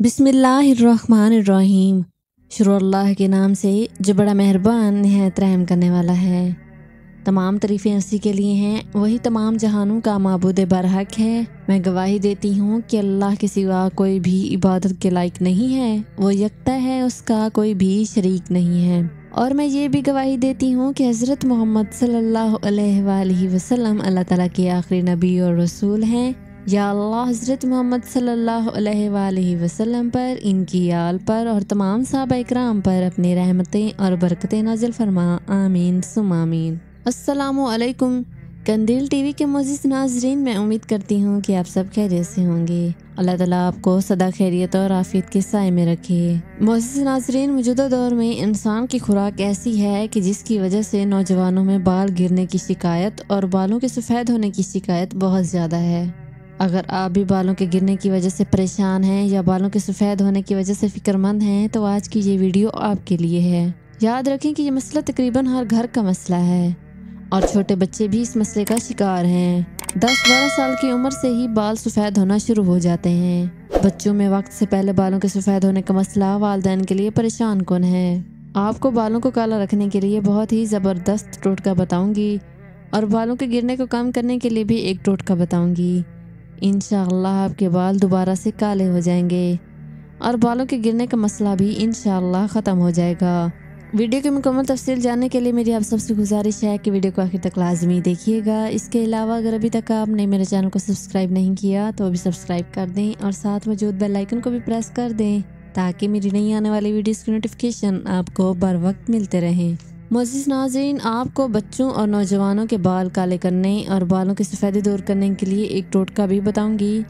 बिस्मिल्लाहिर्रहमानिर्रहीम। शुरू अल्लाह के नाम से जो बड़ा मेहरबान निहायत रहम करने वाला है। तमाम तारीफ़ें उसी के लिए हैं, वही तमाम जहानों का माबूद बरहक है। मैं गवाही देती हूँ कि अल्लाह के सिवा कोई भी इबादत के लायक नहीं है, वो यकता है, उसका कोई भी शरीक नहीं है। और मैं ये भी गवाही देती हूँ कि हज़रत मोहम्मद सल्लल्लाहु अलैहि वसल्लम अल्लाह ताला के आखिरी नबी और रसूल हैं। या अल्लाह हज़रत मोहम्मद सल्लल्लाहु अलैहि वसल्लम पर, इनकी आल पर और तमाम सहाबा इकराम पर अपनी रहमतें और बरकतें नाज़िल फरमा। आमीन सुम आमीन। अस्सलामु अलैकुम कंदील टीवी के मुअज़्ज़िज़ नाज़रीन, मैं उम्मीद करती हूँ कि आप सब खैरियत से होंगे। अल्लाह ताला आपको सदा खैरियत और आफियत के साए में रखे। मुअज़्ज़िज़ नाज़रीन, मौजूदा दौर में इंसान की खुराक ऐसी है कि जिसकी वजह से नौजवानों में बाल गिरने की शिकायत और बालों के सफ़ेद होने की शिकायत बहुत ज़्यादा है। अगर आप भी बालों के गिरने की वजह से परेशान हैं या बालों के सफ़ेद होने की वजह से फ़िक्रमंद हैं, तो आज की ये वीडियो आपके लिए है। याद रखें कि ये मसला तकरीबन हर घर का मसला है और छोटे बच्चे भी इस मसले का शिकार हैं। 10-12 साल की उम्र से ही बाल सफ़ेद होना शुरू हो जाते हैं। बच्चों में वक्त से पहले बालों के सफ़ेद होने का मसला वालिदैन के लिए परेशान कुन है। आपको बालों को काला रखने के लिए बहुत ही ज़बरदस्त टोटका बताऊँगी और बालों के गिरने को कम करने के लिए भी एक टोटका बताऊँगी। इंशाअल्लाह आपके बाल दोबारा से काले हो जाएंगे और बालों के गिरने का मसला भी इंशाअल्लाह ख़त्म हो जाएगा। वीडियो की मुकम्मल तफसील जानने के लिए मेरी आप सबसे गुजारिश है कि वीडियो को आखिर तक लाजमी देखिएगा। इसके अलावा अगर अभी तक आपने मेरे चैनल को सब्सक्राइब नहीं किया तो अभी सब्सक्राइब कर दें और साथ मौजूद बेल आइकन को भी प्रेस कर दें ताकि मेरी नई आने वाली वीडियोस की नोटिफिकेशन आपको बर वक्त मिलते रहें। मुअज़्ज़िज़ नाज़रीन, आपको बच्चों और नौजवानों के बाल काले करने और बालों की सफ़ेदी दूर करने के लिए एक टोटका भी बताऊंगी,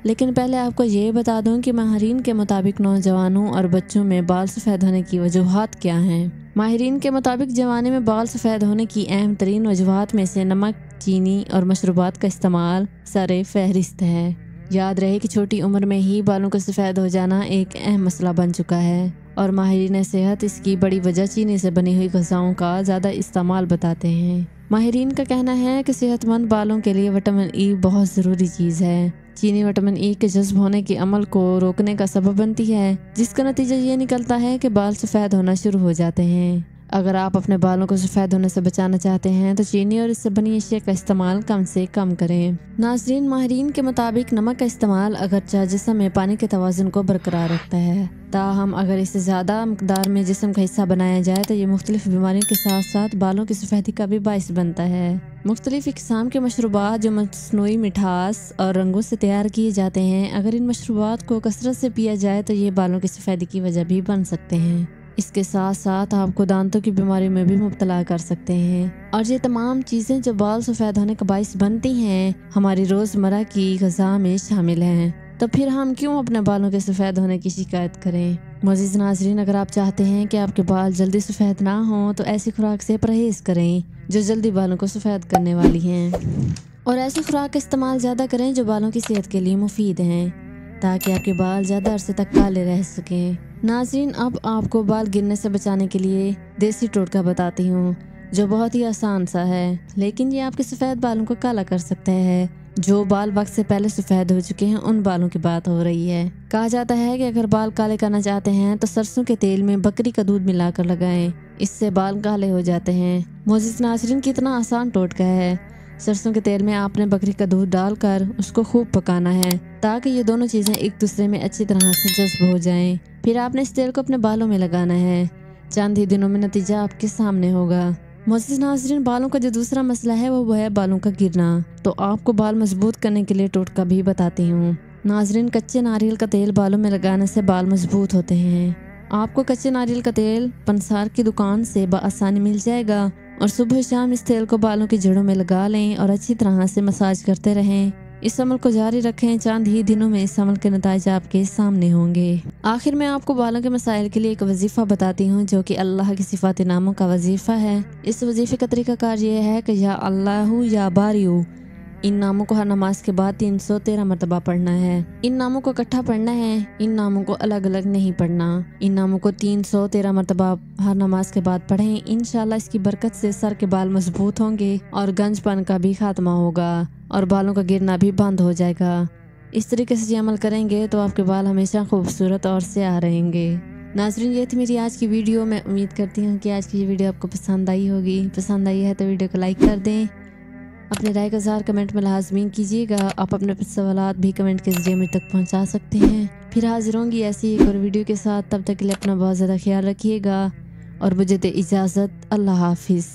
लेकिन पहले आपको ये बता दूं कि माहिरीन के मुताबिक नौजवानों और बच्चों में बाल सफ़ेद होने की वजूहात क्या हैं। माहिरीन के मुताबिक जवानी में बाल सफ़ेद होने की अहम तरीन वजूहात में से नमक, चीनी और मशरूबात का इस्तेमाल सरे फहरिस्त है। याद रहे कि छोटी उम्र में ही बालों का सफ़ेद हो जाना एक अहम मसला बन चुका है और माहिरीन सेहत इसकी बड़ी वजह चीनी से बनी हुई ग़िज़ाओं का ज़्यादा इस्तेमाल बताते हैं। माहिरीन का कहना है कि सेहतमंद बालों के लिए विटामिन ई बहुत ज़रूरी चीज़ है। चीनी विटामिन ई के जज्ब होने के अमल को रोकने का सबब बनती है, जिसका नतीजा ये निकलता है कि बाल सफ़ेद होना शुरू हो जाते हैं। अगर आप अपने बालों को सफ़ेद होने से बचाना चाहते हैं तो चीनी और इससे बनी अशिया का इस्तेमाल कम से कम करें। नाज़रीन, माहिरीन के मुताबिक नमक का इस्तेमाल अगरचे जिस्म में पानी के तवाज़ुन को बरकरार रखता है, ताहम अगर इससे ज़्यादा मकदार में जिस्म का हिस्सा बनाया जाए तो ये मुख्तलिफ बीमारियों के साथ साथ बालों की सफ़ेदी का भी बाइस बनता है। मुख्तलिफ इक़साम के मशरूबात जो मसनूई मिठास और रंगों से तैयार किए जाते हैं, अगर इन मशरूबात को कसरत से पिया जाए तो ये बालों की सफ़ेदी की वजह भी बन सकते हैं। इसके साथ साथ आपको दांतों की बीमारी में भी मुब्तला कर सकते हैं। और ये तमाम चीज़ें जो बाल सफ़ेद होने का बाइस बनती हैं, हमारी रोज़मर्रा की ग़िज़ा में शामिल हैं। तो फिर हम क्यों अपने बालों के सफ़ेद होने की शिकायत करें। मुअज़्ज़िज़ नाज़रीन, अगर आप चाहते हैं कि आपके बाल जल्दी सफ़ेद ना हों तो ऐसी खुराक से परहेज़ करें जो जल्दी बालों को सफ़ेद करने वाली हैं और ऐसी खुराक का इस्तेमाल ज़्यादा करें जो बालों की सेहत के लिए मुफीद हैं, ताकि आपके बाल ज़्यादा अरसे तक काले रह सकें। नाज़रीन, अब आपको बाल गिरने से बचाने के लिए देसी टोटका बताती हूँ जो बहुत ही आसान सा है, लेकिन ये आपके सफ़ेद बालों को काला कर सकता है। जो बाल वक्त से पहले सफ़ेद हो चुके हैं उन बालों की बात हो रही है। कहा जाता है कि अगर बाल काले करना चाहते हैं तो सरसों के तेल में बकरी का दूध मिलाकर लगाएं, इससे बाल काले हो जाते हैं। मुअज़्ज़िज़ नाज़रीन, कितना आसान टोटका है। सरसों के तेल में आपने बकरी का दूध डालकर उसको खूब पकाना है ताकि ये दोनों चीज़ें एक दूसरे में अच्छी तरह से जज्ब हो जाएं। फिर आपने इस तेल को अपने बालों में लगाना है। चंद ही दिनों में नतीजा आपके सामने होगा। मुअज़्ज़िज़ नाज़रीन, बालों का जो दूसरा मसला है वो है बालों का गिरना। तो आपको बाल मजबूत करने के लिए टोटका भी बताती हूँ। नाज़रीन, कच्चे नारियल का तेल बालों में लगाने से बाल मजबूत होते हैं। आपको कच्चे नारियल का तेल पंसार की दुकान से बआसानी मिल जाएगा और सुबह शाम इस तेल को बालों की जड़ों में लगा लें और अच्छी तरह से मसाज करते रहें। इस अमल को जारी रखें। चंद ही दिनों में इस अमल के नतीजे आपके सामने होंगे। आखिर में आपको बालों के मसाइल के लिए एक वजीफ़ा बताती हूँ जो कि अल्लाह की सिफात नामों का वजीफ़ा है। इस वजीफ़े का तरीक़ाकार ये है कि या अल्लाहु या बारियु, इन नामों को हर नमाज के बाद 313 मरतबा पढ़ना है। इन नामों को इकट्ठा पढ़ना है, इन नामों को अलग अलग नहीं पढ़ना। इन नामों को 313 मरतबा हर नमाज के बाद पढ़ें। इंशाल्लाह इसकी बरकत से सर के बाल मजबूत होंगे और गंजपन का भी खात्मा होगा और बालों का गिरना भी बंद हो जाएगा। اس طریقے سے عمل کریں گے تو آپ کے بال ہمیشہ خوبصورت اور سیاہ رہیں گے۔ ناظرین یہ تھی میری آج کی ویڈیو۔ میں امید کرتی ہوں کہ آج کی یہ ویڈیو آپ کو پسند آئی ہوگی۔ پسند آئی ہے تو ویڈیو کو لائک کر دیں، اپنے رائے کا اظہار کمنٹ میں لازمی کیجیے گا۔ آپ اپنے سوالات بھی کمنٹ کے ذریعے مجھ تک پہنچا سکتے ہیں۔ پھر حاضر ہوں گی ایسی ایک اور ویڈیو کے ساتھ، تب تک کے لیے اپنا بہت زیادہ خیال رکھیے گا اور مجھے دے اجازت۔ اللہ حافظ۔